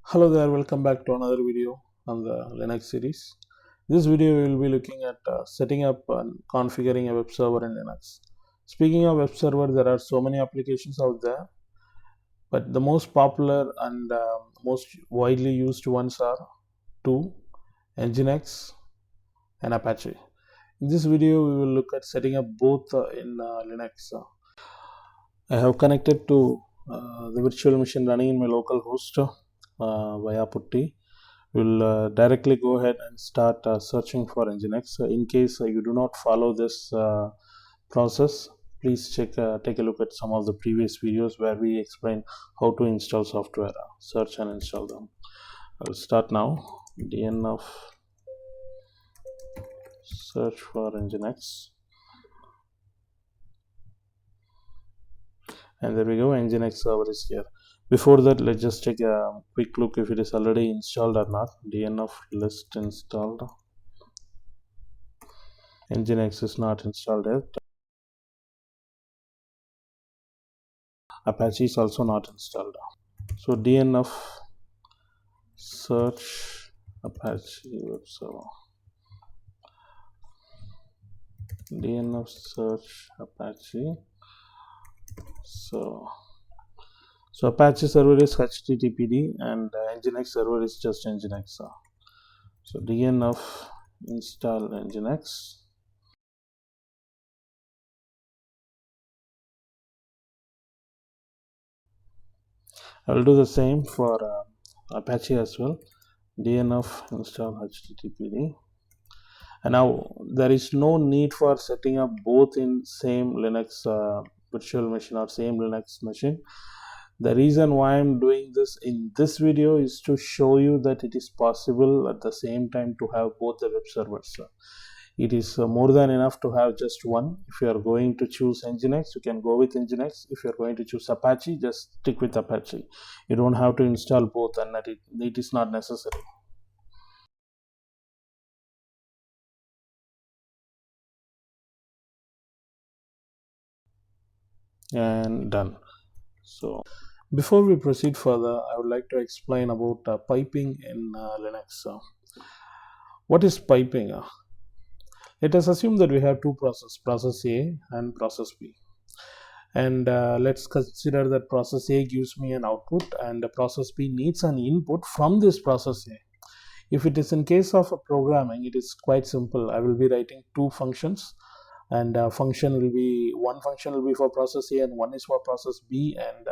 Hello there, welcome back to another video on the Linux series. This video we will be looking at setting up and configuring a web server in Linux. Speaking of web server, there are so many applications out there, but the most popular and most widely used ones are two, NginX and Apache. In this video, we will look at setting up both in Linux. I have connected to the virtual machine running in my local host via putty. We'll directly go ahead and start searching for NginX. In case you do not follow this process, please take a look at some of the previous videos where we explain how to install software, search and install them. I'll start now. DNF search for NginX. And there we go, NginX server is here. Before that, let's just take a quick look if it is already installed or not. DNF list installed. NginX is not installed yet. Apache is also not installed. So DNF search Apache web server. DNF search Apache. So Apache server is HTTPD and NginX server is just NginX. So DNF install NginX. I will do the same for Apache as well. DNF install HTTPD. And now there is no need for setting up both in same Linux virtual machine or same Linux machine. The reason why I'm doing this in this video is to show you that it is possible at the same time to have both the web servers. It is more than enough to have just one. If you are going to choose NginX, you can go with NginX. If you are going to choose Apache, just stick with Apache. You don't have to install both, and it is not necessary. And done. So before we proceed further, I would like to explain about piping in Linux. What is piping? Let us assume that we have two processes, process A and process B. And let's consider that process A gives me an output and process B needs an input from this process A. If it is in case of programming, it is quite simple. I will be writing two functions, and one function will be for process A and one is for process B, and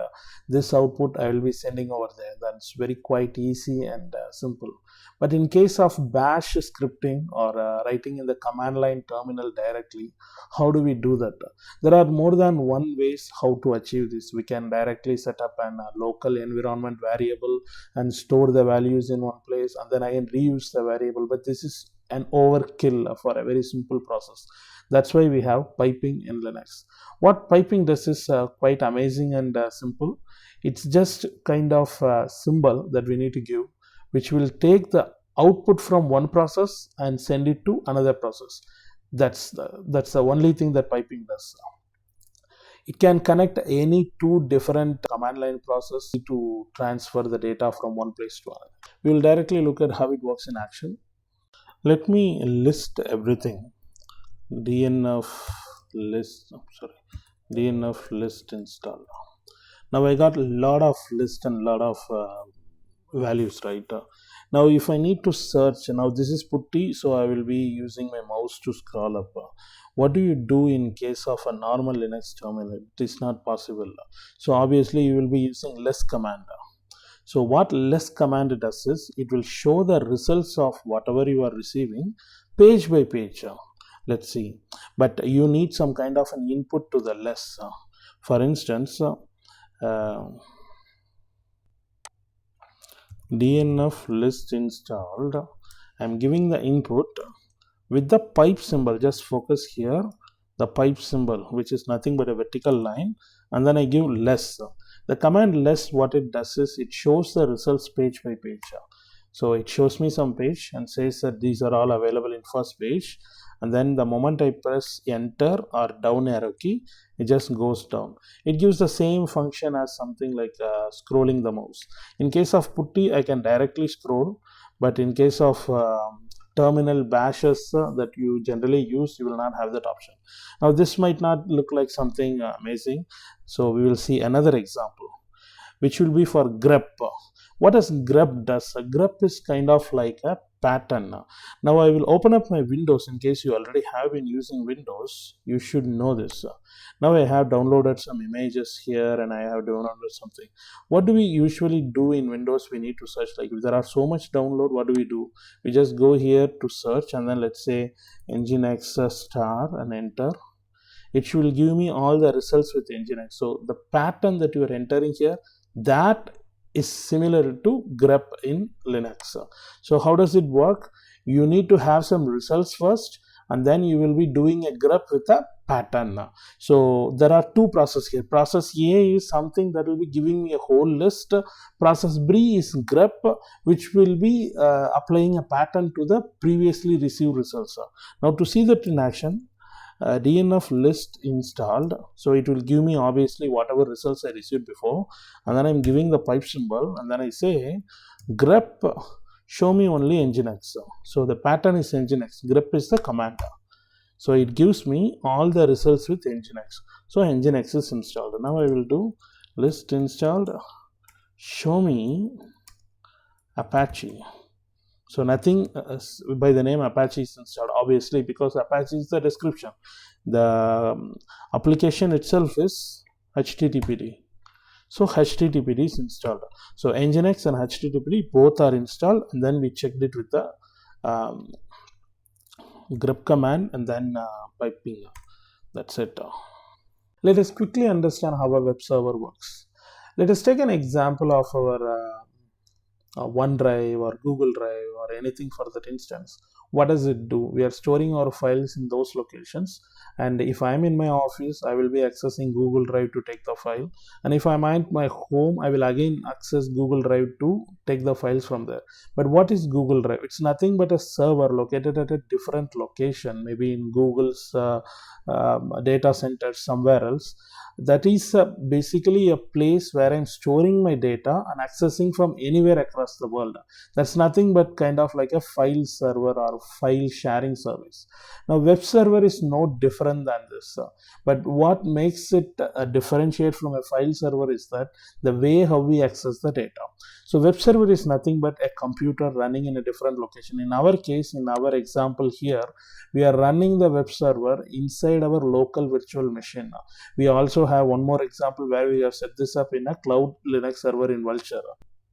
this output I will be sending over there. That's very quite easy and simple. But in case of bash scripting or writing in the command line terminal directly, how do we do that? There are more than one ways how to achieve this. We can directly set up an local environment variable and store the values in one place, and then I can reuse the variable, but this is an overkill for a very simple process. That's why we have piping in Linux. What piping does is quite amazing and simple. It's just kind of a symbol that we need to give, which will take the output from one process and send it to another process. That's the only thing that piping does. It can connect any two different command line process to transfer the data from one place to another. We will directly look at how it works in action. Let me list everything. DNF list install. Now I got a lot of list and lot of values, right? Now if I need to search, now this is putty, so I will be using my mouse to scroll up. What do you do in case of a normal Linux terminal? It is not possible. So obviously you will be using less command. So what less command does is it will show the results of whatever you are receiving page by page. Let's see, but you need some kind of an input to the less. For instance, DNF list installed. I'm giving the input with the pipe symbol. Just focus here, the pipe symbol, which is nothing but a vertical line, and then I give less. The command less, what it does is it shows the results page by page. So it shows me some page and says that these are all available in first page, and then the moment I press enter or down arrow key, it just goes down. It gives the same function as something like scrolling the mouse. In case of putty, I can directly scroll, but in case of terminal bashes that you generally use, you will not have that option. Now this might not look like something amazing, so we will see another example, which will be for grep. What does grep does? Grep is kind of like a pattern. Now I will open up my Windows. In case you already have been using Windows, you should know this. Now I have downloaded some images here and I have downloaded something. What do we usually do in Windows? We need to search. Like if there are so much download, what do? We just go here to search and then let's say NginX star and enter. It should give me all the results with NginX. So the pattern that you are entering here, that is similar to grep in Linux. So how does it work? You need to have some results first and then you will be doing a grep with a pattern. So there are two processes here. Process A is something that will be giving me a whole list. Process B is grep, which will be applying a pattern to the previously received results. Now to see that in action, DNF list installed, so it will give me obviously whatever results I received before, and then I'm giving the pipe symbol and then I say grep show me only NginX. So the pattern is NginX, grep is the command, so it gives me all the results with NginX. So NginX is installed. Now I will do list installed show me Apache. So nothing by the name Apache is installed, obviously, because Apache is the description. The application itself is HTTPD. So HTTPD is installed. So NginX and HTTPD both are installed, and then we checked it with the grep command and then piping. That's it. Let us quickly understand how a web server works. Let us take an example of our OneDrive or Google Drive or anything for that instance. What does it do? We are storing our files in those locations, and if I am in my office, I will be accessing Google Drive to take the file, and if I am at my home, I will again access Google Drive to take the files from there. But what is Google Drive? It's nothing but a server located at a different location, maybe in Google's data center somewhere else. That is basically a place where I'm storing my data and accessing from anywhere across the world. That's nothing but kind of like a file server or file sharing service. Now web server is no different than this, but what makes it differentiate from a file server is that the way how we access the data. So web server is nothing but a computer running in a different location. In our case, in our example here, we are running the web server inside our local virtual machine. We also have one more example where we have set this up in a cloud Linux server in Vultr.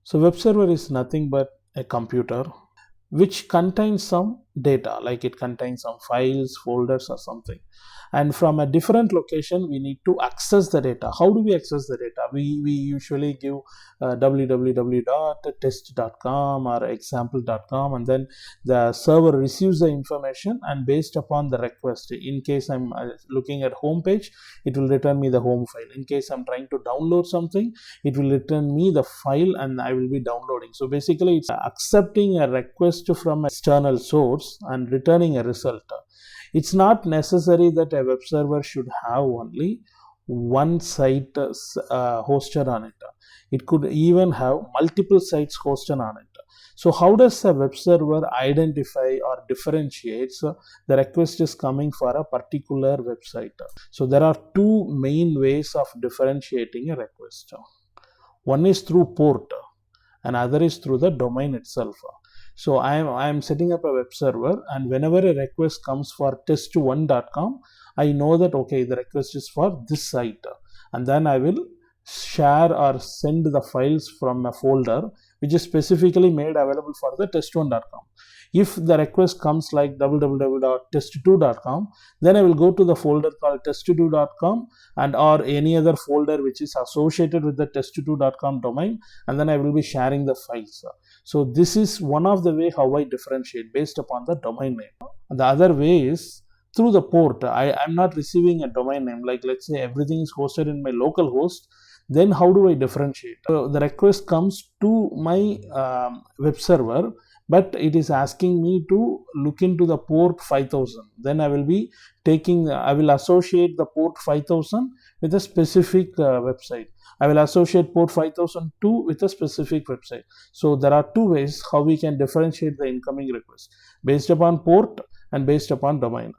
So web server is nothing but a computer which contains some data, like it contains some files, folders or something. And from a different location, we need to access the data. How do we access the data? We usually give www.test.com or example.com, and then the server receives the information, and based upon the request, in case I'm looking at home page, it will return me the home file. In case I'm trying to download something, it will return me the file and I will be downloading. So basically it's accepting a request from an external source and returning a result. It's not necessary that a web server should have only one site hosted on it. It could even have multiple sites hosted on it. So how does a web server identify or differentiates the request is coming for a particular website? So there are two main ways of differentiating a request. One is through port and other is through the domain itself. So I am setting up a web server, and whenever a request comes for test1.com, I know that okay, the request is for this site, and then I will share or send the files from a folder which is specifically made available for the test1.com. If the request comes like www.test2.com, then I will go to the folder called test2.com and or any other folder which is associated with the test2.com domain, and then I will be sharing the files. So this is one of the way how I differentiate based upon the domain name. The other way is through the port. I'm not receiving a domain name, like let's say everything is hosted in my local host. Then how do I differentiate? So the request comes to my web server, but it is asking me to look into the port 5000. Then I will associate the port 5000 with a specific website. I will associate port 5002 with a specific website. So there are two ways how we can differentiate the incoming request, based upon port and based upon domain.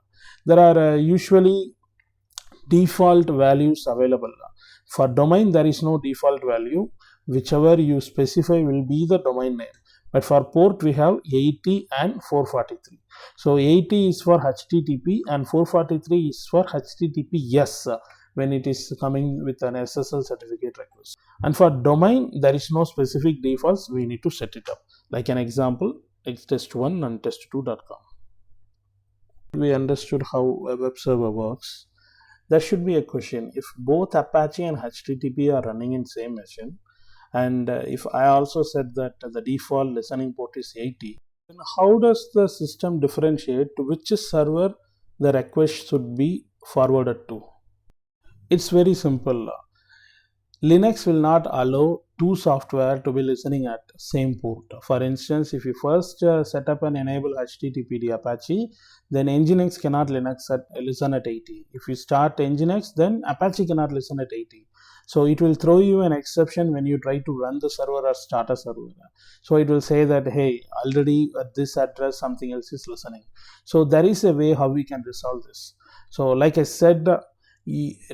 There are usually default values available. For domain, there is no default value. Whichever you specify will be the domain name. But for port, we have 80 and 443. So 80 is for HTTP and 443 is for HTTPS when it is coming with an SSL certificate request. And for domain, there is no specific defaults. We need to set it up. Like an example, test1 and test2.com. We understood how a web server works. There should be a question: if both Apache and HTTP are running in same machine, and if I also said that the default listening port is 80, then how does the system differentiate to which server the request should be forwarded to? It's very simple. Linux will not allow two software to be listening at same port. For instance, if you first set up and enable HTTPD Apache, then NginX cannot listen at 80. If you start NginX, then Apache cannot listen at 80. So it will throw you an exception when you try to run the server or start a server. So it will say that, hey, already at this address something else is listening. So there is a way how we can resolve this. So like I said,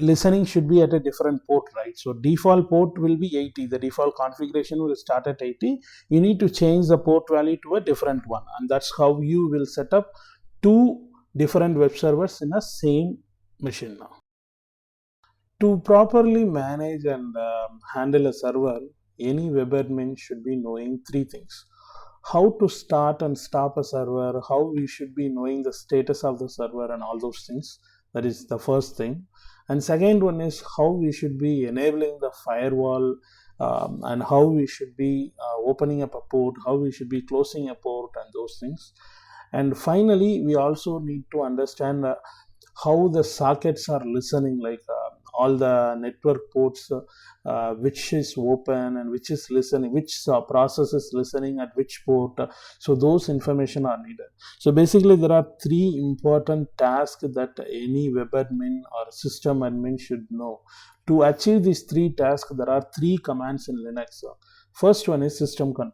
listening should be at a different port, right? So default port will be 80. The default configuration will start at 80. You need to change the port value to a different one, and that's how you will set up two different web servers in a same machine. Now, to properly manage and handle a server, any web admin should be knowing three things: how to start and stop a server, how we should be knowing the status of the server, and all those things. That is the first thing. And second one is how we should be enabling the firewall, and how we should be opening up a port, how we should be closing a port, and those things. And finally, we also need to understand how the sockets are listening, like all the network ports, which is open and which is listening, which process is listening at which port. So those information are needed. So basically, there are three important tasks that any web admin or system admin should know. To achieve these three tasks, there are three commands in Linux. First one is SystemCtl.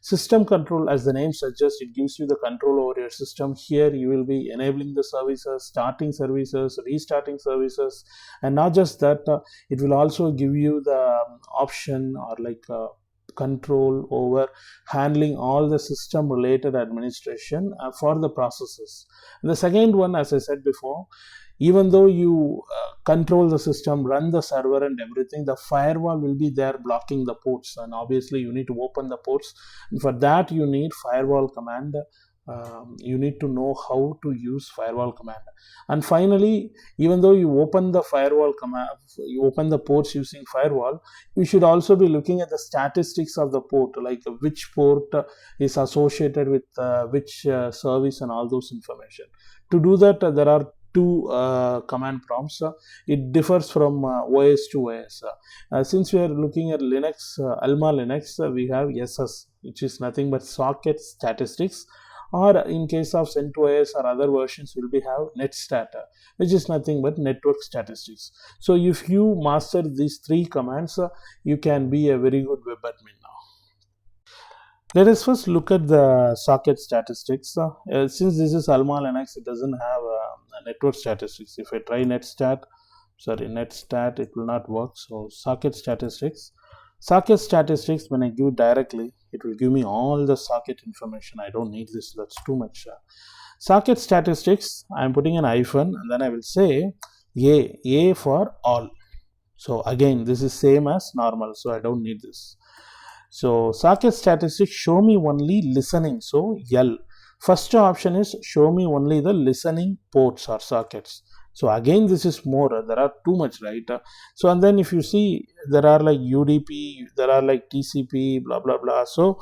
SystemCtl, as the name suggests, it gives you the control over your system. Here you will be enabling the services, starting services, restarting services, and not just that, it will also give you the option or like control over handling all the system related administration for the processes. And the second one, as I said before, even though you control the system, run the server and everything, the firewall will be there blocking the ports, and obviously you need to open the ports, and for that you need firewall command. You need to know how to use firewall command. And finally, even though you open the firewall command, you open the ports using firewall, you should also be looking at the statistics of the port, like which port is associated with which service and all those information. To do that, there are two command prompts. It differs from OS to OS. Since we are looking at Linux, Alma Linux, we have SS, which is nothing but socket statistics, or in case of CentOS or other versions, will be have netstat, which is nothing but network statistics. So if you master these three commands, you can be a very good web admin now. Let us first look at the socket statistics. Since this is Alma Linux, it doesn't have network statistics. If I try netstat, it will not work. So socket statistics. Socket statistics, when I give directly, it will give me all the socket information. I don't need this, that's too much. Socket statistics, I'm putting an hyphen, and then I will say A for all. So again, this is same as normal, so I don't need this. So socket statistics show me only listening, so L. First option is show me only the listening ports or sockets. So again, this is more, there are too much, right? So and then if you see, there are like UDP, there are like TCP, blah blah blah. So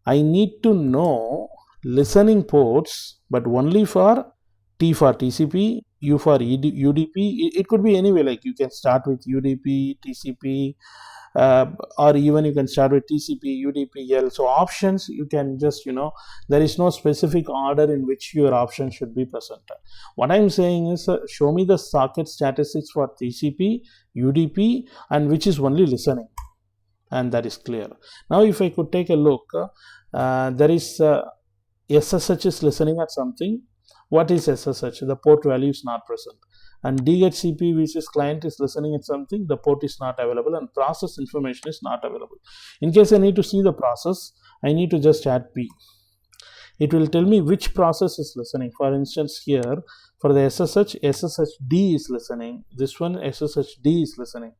I need to know listening ports, but only for T for TCP, U for UDP. It could be anyway, like you can start with UDP, TCP, or even you can start with TCP, UDP, So options, you can just, there is no specific order in which your options should be present. What I'm saying is, show me the socket statistics for TCP, UDP, and which is only listening, and that is clear. Now if I could take a look, there is SSH is listening at something. What is SSH? The port value is not present. And DHCP, which is client, is listening at something, the port is not available, and process information is not available. In case I need to see the process, I need to just add P. It will tell me which process is listening. For instance, here for the SSHD is listening. This one SSHD is listening.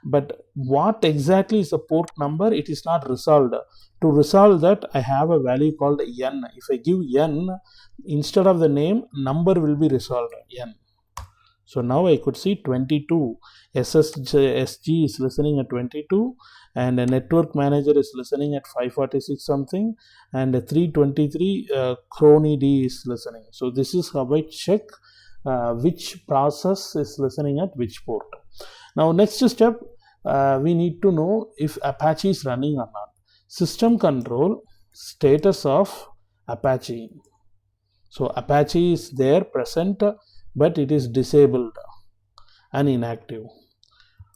But what exactly is the port number? It is not resolved. To resolve that, I have a value called N. If I give N, instead of the name, number will be resolved, N. So now I could see 22. SSG is listening at 22, and a network manager is listening at 546 something, and a 323 CRONID is listening. So this is how I check which process is listening at which port. Now next step, we need to know if Apache is running or not. SystemCtl status of Apache. So Apache is there present, but it is disabled and inactive.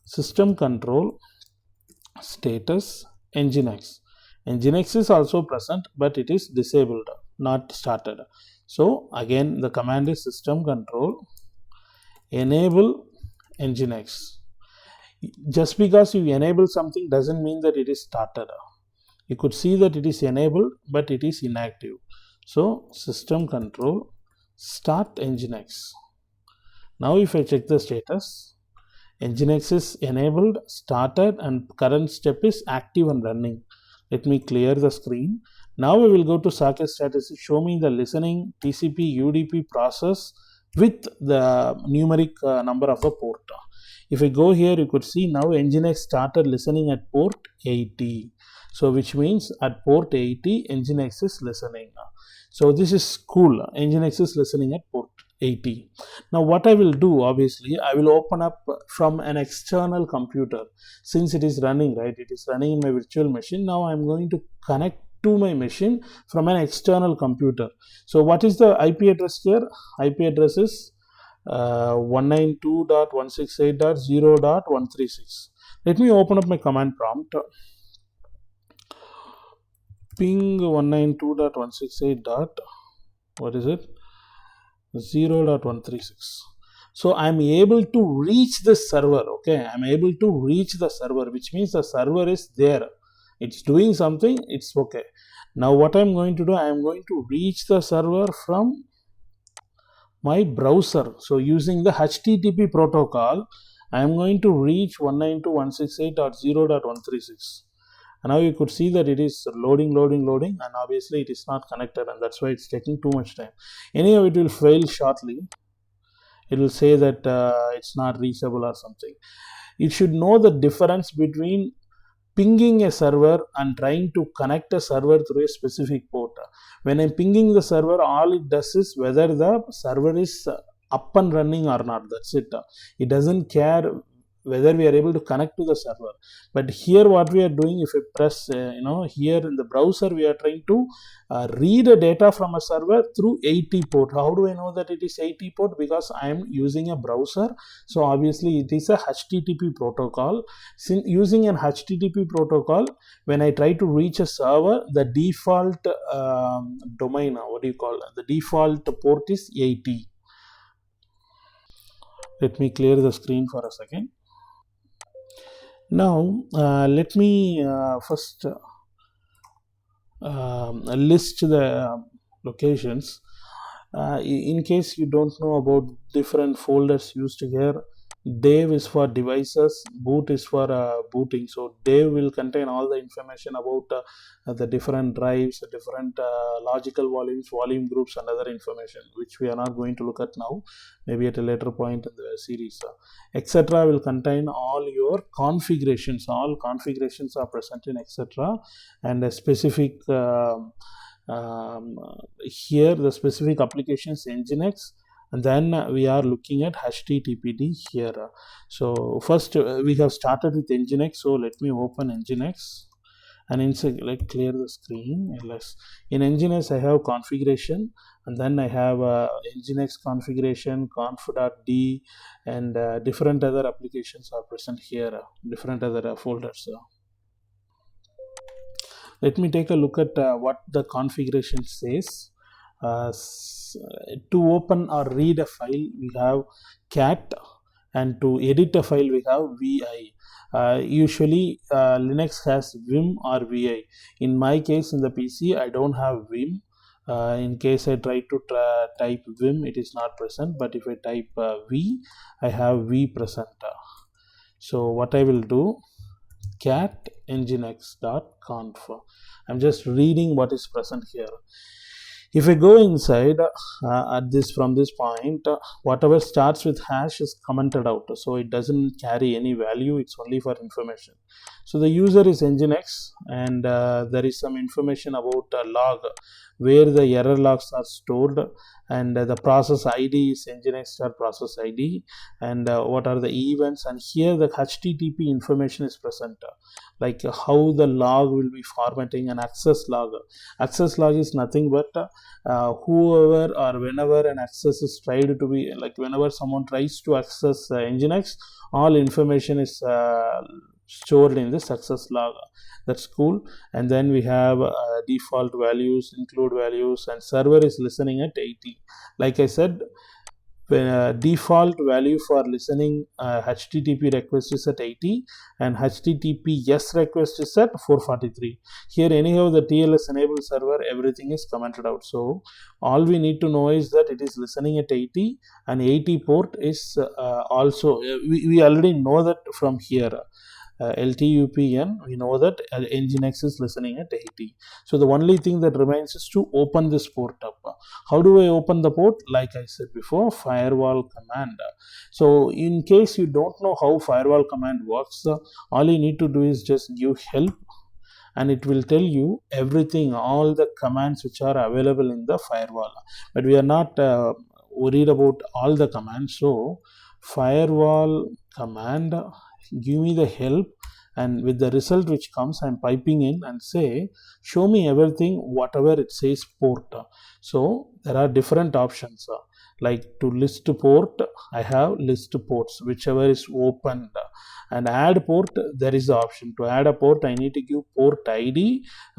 SystemCtl status NginX. NginX is also present, but it is disabled, not started. So again, the command is systemctl enable NginX. Just because you enable something doesn't mean that it is started. You could see that it is enabled, but it is inactive. So systemctl start NginX. Now if I check the status, NginX is enabled, started, and current step is active and running. Let me clear the screen. Now we will go to socket statistics. Show me the listening TCP UDP process with the numeric number of the port. If I go here, you could see now NginX started listening at port 80. So which means at port 80, NginX is listening. So this is cool. NginX is listening at port 80. Now what I will do, obviously, I will open up from an external computer. Since it is running, right, it is running in my virtual machine. Now I'm going to connect to my machine from an external computer. So what is the IP address here? IP address is 192.168.0.136. Let me open up my command prompt. Ping 192.168. What is it? 0.136. So I'm able to reach the server. Okay, I'm able to reach the server, which means the server is there. It's doing something. It's okay. Now what I'm going to do, I'm going to reach the server from my browser. So using the HTTP protocol, I'm going to reach 192.168.0.136. And now you could see that it is loading, and obviously it is not connected, and that's why it's taking too much time. Anyhow, it will fail shortly. It will say that it's not reachable or something. You should know the difference between pinging a server and trying to connect a server through a specific port. When I'm pinging the server, all it does is whether the server is up and running or not. That's it. It doesn't care whether we are able to connect to the server. But here what we are doing, if I press here in the browser, we are trying to read a data from a server through 80 port. How do I know that it is 80 port? Because I am using a browser, so obviously it is a HTTP protocol. Since using an HTTP protocol, when I try to reach a server, the default domain, the default port is 80. Let me clear the screen for a second. Now let me first list the locations. In case you don't know about different folders used here, Dev is for devices, boot is for booting. So Dev will contain all the information about the different drives, the different logical volumes, volume groups, and other information, which we are not going to look at now, maybe at a later point in the series. Etc. will contain all your configurations. All configurations are present in etc. And a specific here the specific applications NginX, and then we are looking at HTTPD here. So first we have started with NginX, so let me open NginX and inside, like, clear the screen. In NginX I have configuration, and then I have NginX configuration, conf.d, and different other applications are present here, different other folders. Let me take a look at what the configuration says. To open or read a file we have cat, and to edit a file we have vi. Usually Linux has vim or vi. In my case, in the PC, I don't have vim. In case I try to type vim, it is not present, but if I type v, I have v present. So what I will do, cat nginx.conf. I'm just reading what is present here. If I go inside from this point, whatever starts with hash is commented out, so it doesn't carry any value, it's only for information. So the user is nginx, and there is some information about log, where the error logs are stored, and the process ID is nginx.process ID, and what are the events, and here the HTTP information is present, like how the log will be formatting, an access log. Access log is nothing but whoever or whenever an access is tried to be, like whenever someone tries to access nginx, all information is stored in the success log. That's cool. And then we have default values, include values, and server is listening at 80. Like I said, default value for listening HTTP request is at 80, and HTTPS request is at 443. Here anyhow the TLS enabled server, everything is commented out. So all we need to know is that it is listening at 80, and 80 port is also, we already know that from here. LTUPN, we know that Nginx is listening at 80. So the only thing that remains is to open this port up. How do I open the port? Like I said before, firewall command. So in case you don't know how firewall command works, all you need to do is just give help, and it will tell you everything, all the commands which are available in the firewall. But we are not worried about all the commands. So firewall command, give me the help, and with the result which comes, I'm piping in and say show me everything whatever it says port. So there are different options, like to list port, I have list ports whichever is opened, and add port, there is the option. To add a port, I need to give port ID /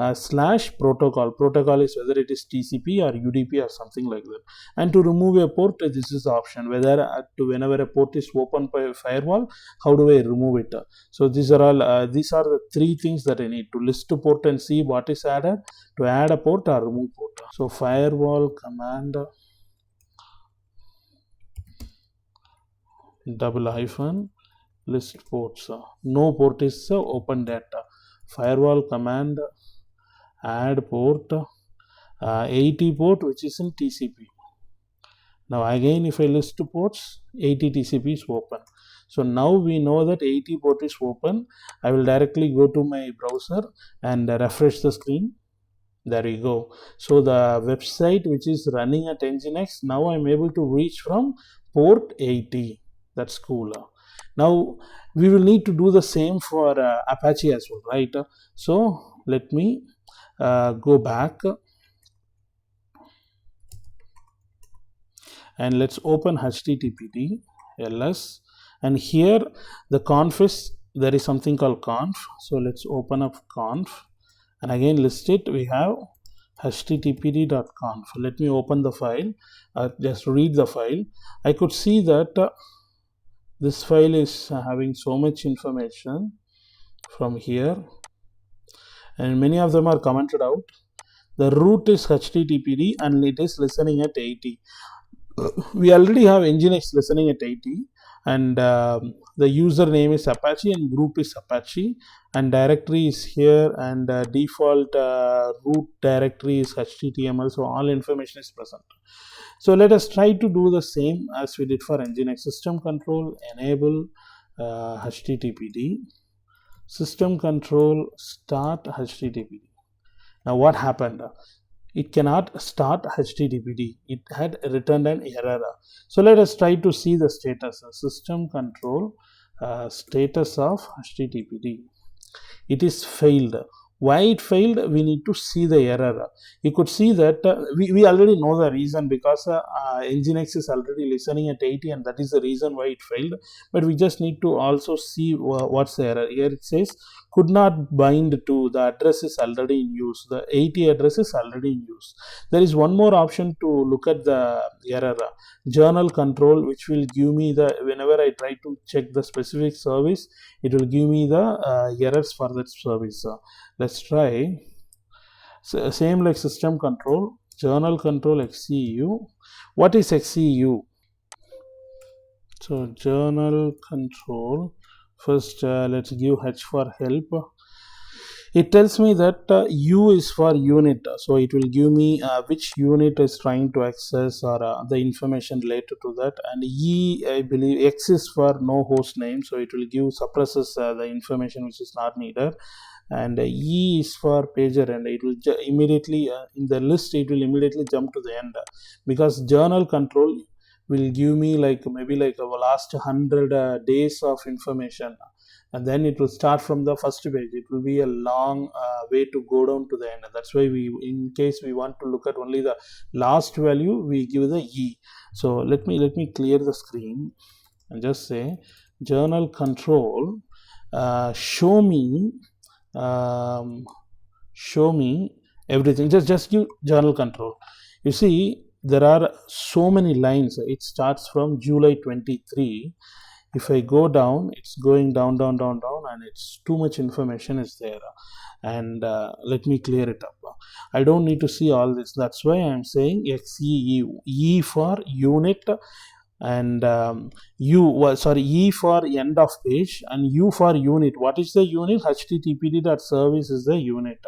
protocol. Protocol is whether it is TCP or UDP or something like that. And to remove a port, this is the option, whether whenever a port is opened by a firewall, how do I remove it. So these are all these are the three things that I need: to list a port and see what is added, to add a port or remove port. So firewall command -- list ports. No port is open data. Firewall command add port 80 port which is in TCP. Now again, if I list ports, 80 TCP is open. So now we know that 80 port is open. I will directly go to my browser and refresh the screen. There we go. So the website which is running at Nginx, now I'm able to reach from port 80. That's cool. Now we will need to do the same for Apache as well, right? So let me go back and let's open HTTPD ls, and here the conf is, there is something called conf. So let's open up conf, and again list it. We have httpd.conf. Let me open the file, just read the file. I could see that this file is having so much information from here, and many of them are commented out. The root is httpd and it is listening at 80. We already have Nginx listening at 80, and the username is Apache and group is Apache, and directory is here, and default root directory is HTML. So all information is present. So let us try to do the same as we did for Nginx. SystemCtl enable HTTPD, SystemCtl start HTTPD. Now what happened? it cannot start HTTPD. It had returned an error. So let us try to see the status. System control status of HTTPD. It is failed. Why it failed? We need to see the error. You could see that we already know the reason, because NginX is already listening at 80, and that is the reason why it failed. But we just need to also see what's the error. Here it says could not bind to, the address is already in use. The 80 address is already in use. There is one more option to look at the error, journal control, which will give me the, whenever I try to check the specific service, it will give me the errors for that service. Let's try. So, same like system control, journal control XCU. What is XCU? So journal control, first let's give H for help. It tells me that U is for unit, so it will give me which unit is trying to access, or the information related to that. And E, I believe X is for no host name, so it will give, suppresses the information which is not needed. And E is for pager, and it will immediately in the list, it will immediately jump to the end, because journal control will give me like maybe like our last 100 days of information, and then it will start from the first page. It will be a long way to go down to the end. That's why we, in case we want to look at only the last value, we give the E. So let me clear the screen and just say journal control, show me everything. Just give journal control. You see, there are so many lines. It starts from July 23. If I go down, it's going down, and it's too much information is there. And let me clear it up. I don't need to see all this. That's why I'm saying XEU, E for unit, and E for end of page, and U for unit. What is the unit? HTTPD.service is the unit.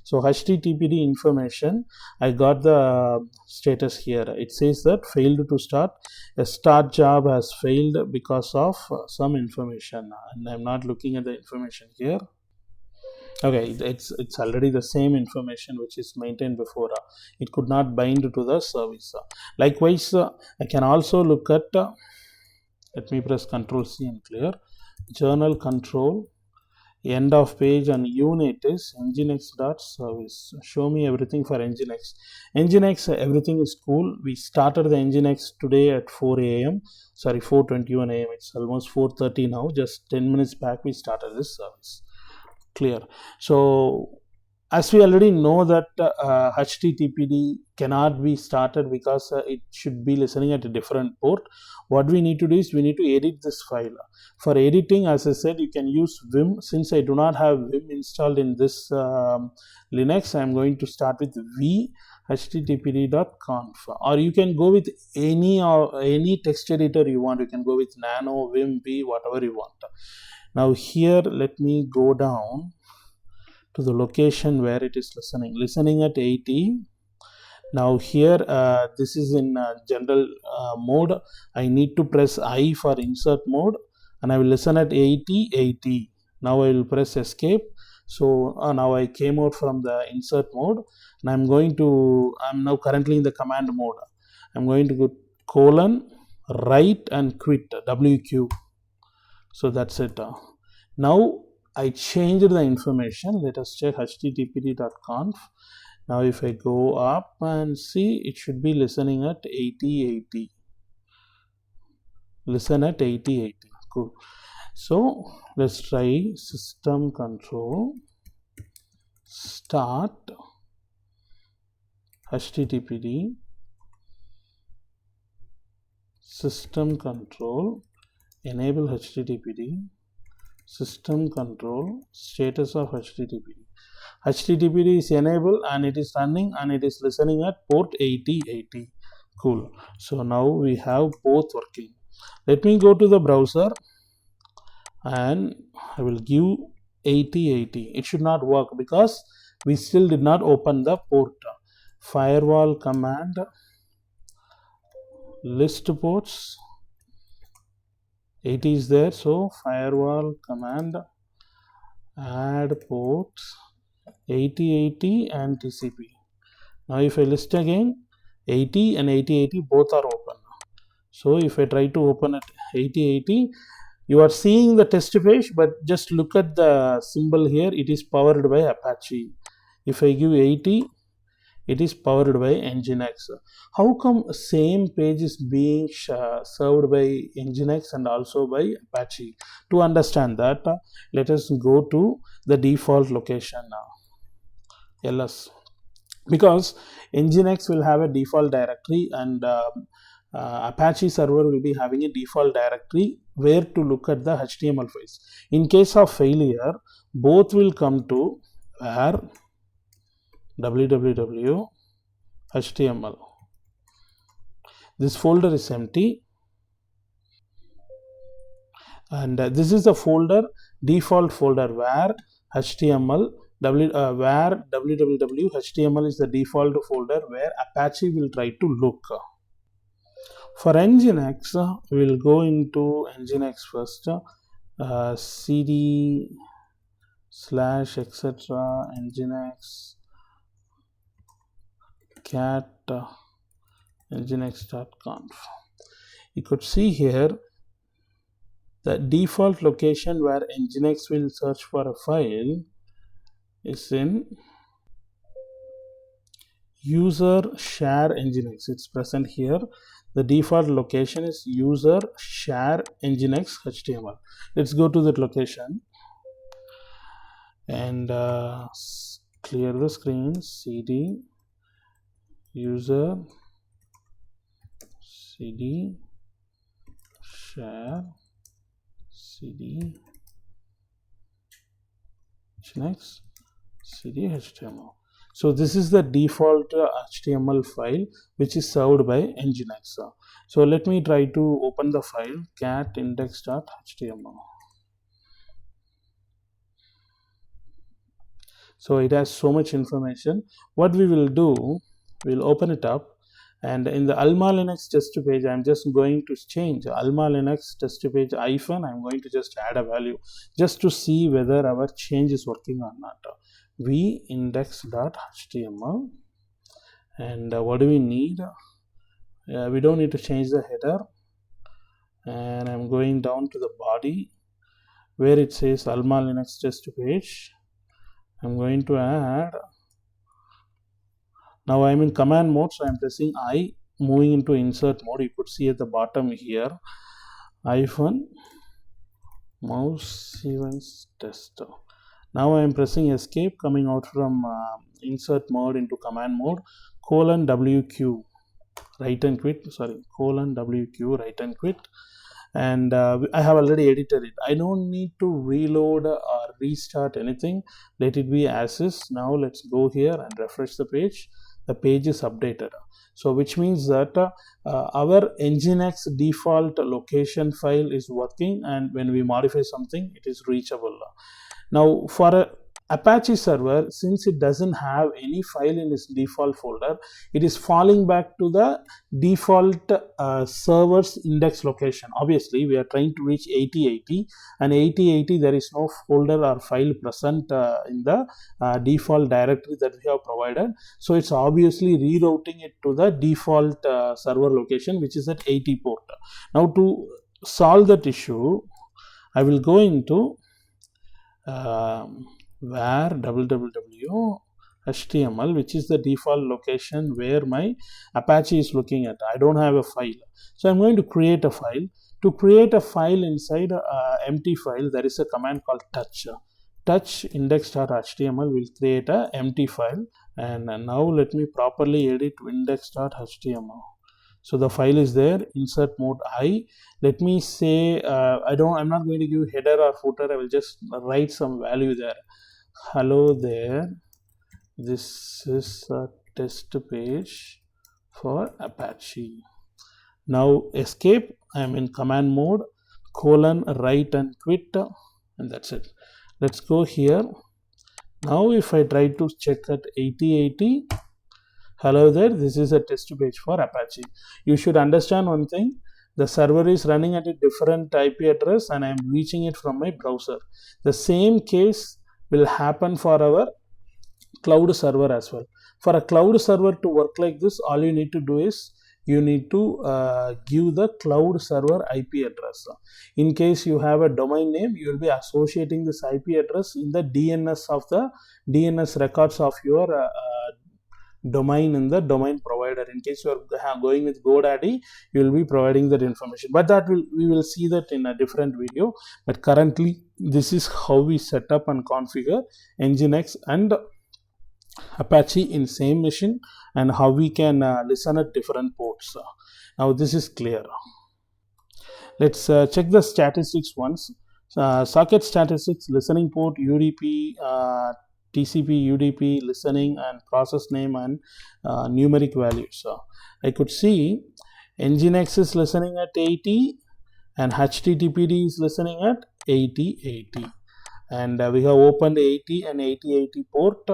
So HTTPD information, I got the status here. It says that failed to start. A start job has failed because of some information, and I'm not looking at the information here. Okay, it's already the same information which is maintained before. It could not bind to the service. Likewise, I can also look at, let me press Ctrl C and clear. Journal control, end of page, and unit is nginx.service. Show me everything for nginx. Nginx, everything is cool. We started the nginx today at 4 a.m. Sorry, 4:21 a.m. It's almost 4:30 now. Just 10 minutes back we started this service. Clear. So as we already know that HTTPD cannot be started because it should be listening at a different port. What we need to do is we need to edit this file. For editing, as I said, you can use Vim. Since I do not have Vim installed in this Linux, I am going to start with v httpd.conf, or you can go with any text editor you want. You can go with Nano, Vim, V, whatever you want. Now here, let me go down to the location where it is listening at 80. Now here, this is in general mode. I need to press I for insert mode, and I will listen at 80. Now I will press escape. So now I came out from the insert mode, and I'm now currently in the command mode. I'm going to go colon, write, and quit, WQ. So that's it. Now I changed the information. Let us check httpd.conf. Now if I go up and see, it should be listening at 80. Listen at 80. Cool. So let's try system control start httpd system control enable httpd system control status of httpd. HTTPD is enabled and it is running and it is listening at port 80. Cool. So now we have both working. Let me go to the browser and I will give 80. It should not work because we still did not open the port. Firewall command list ports, 80 is there, so firewall command add ports 80 and TCP. Now if I list again, 80 and 8080 both are open. So if I try to open at 8080, you are seeing the test page, but just look at the symbol here. It is powered by Apache. If I give 80, it is powered by NginX. How come same page is being served by NginX and also by Apache? To understand that, let us go to the default location now, ls, because NginX will have a default directory and Apache server will be having a default directory where to look at the HTML files. In case of failure, both will come to where www HTML. This folder is empty, and this is the folder, default folder where HTML where www HTML is the default folder where Apache will try to look. For NginX, we will go into NginX first, cd / etc NginX cat nginx.conf. You could see here the default location where NginX will search for a file is in user share NginX. It's present here. The default location is user share NginX HTML. Let's go to that location and clear the screen. cd user cd share cd NginX cd HTML. So this is the default HTML file which is served by NginX. So let me try to open the file cat index.html. So it has so much information. What we will do, we'll open it up, and in the Alma Linux test page, I'm just going to change Alma Linux test page hyphen. I'm going to just add a value just to see whether our change is working or not. V index.html, and what do we need? We don't need to change the header, and I'm going down to the body where it says Alma Linux test page. I'm going to add, now I'm in command mode, so I'm pressing I, moving into insert mode. You could see at the bottom here hyphen mouse events test. Now I am pressing escape, coming out from insert mode into command mode, :WQ write and quit, :WQ write and quit, and I have already edited it. I don't need to reload or restart anything. Let it be as is. Now let's go here and refresh the page. The page is updated. So which means that our NginX default location file is working, and when we modify something, it is reachable. Now for a Apache server, since it doesn't have any file in its default folder, it is falling back to the default server's index location. Obviously, we are trying to reach 8080, and 8080 there is no folder or file present in the default directory that we have provided. So it's obviously rerouting it to the default server location, which is at 80 port. Now to solve that issue, I will go into where www HTML, which is the default location where my Apache is looking at. I don't have a file, so I'm going to create a file. To create a file inside empty file, there is a command called touch index.html will create a empty file. And now let me properly edit index.html. So the file is there, insert mode I. Let me say I'm not going to give header or footer. I will just write some value there. Hello there, this is a test page for Apache. Now escape. I am in command mode, :write and quit, and that's it. Let's go here. Now if I try to check at 8080, hello there, this is a test page for Apache. You should understand one thing. The server is running at a different IP address and I am reaching it from my browser. The same case will happen for our cloud server as well. For a cloud server to work like this, all you need to do is you need to give the cloud server IP address. In case you have a domain name, you will be associating this IP address in the DNS of the DNS records of your domain in the domain provider. In case you are going with GoDaddy, you will be providing that information, but we will see that in a different video. But currently this is how we set up and configure NginX and Apache in same machine, and how we can listen at different ports. Now this is clear. Let's check the statistics once. Socket statistics, listening port, UDP, TCP, UDP, listening, and process name, and numeric values. I could see NginX is listening at 80 and HTTPD is listening at 8080. And we have opened 80 and 8080 port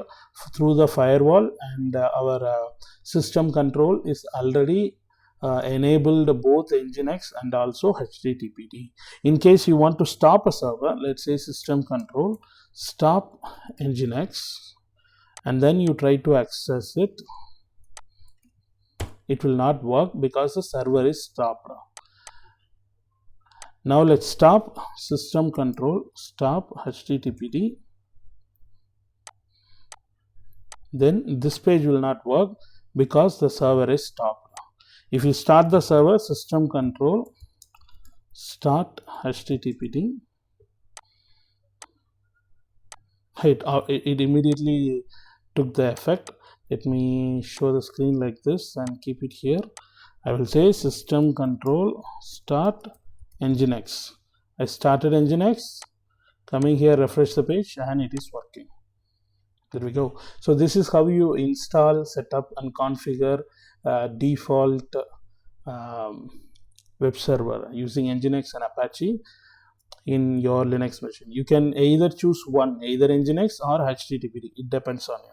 through the firewall, and our system control is already enabled both NginX and also HTTPD. In case you want to stop a server, let's say system control stop NginX, and then you try to access it, it will not work because the server is stopped. Now let's stop system control stop HTTPD. Then this page will not work because the server is stopped. If you start the server, system control start HTTPD, it immediately took the effect. Let me show the screen like this and keep it here. I will say system control start NginX. I started NginX, coming here, refresh the page, and it is working. There we go. So this is how you install, set up, and configure default web server using NginX and Apache in your Linux machine. You can either choose one, either NginX or HTTPD. It depends on you.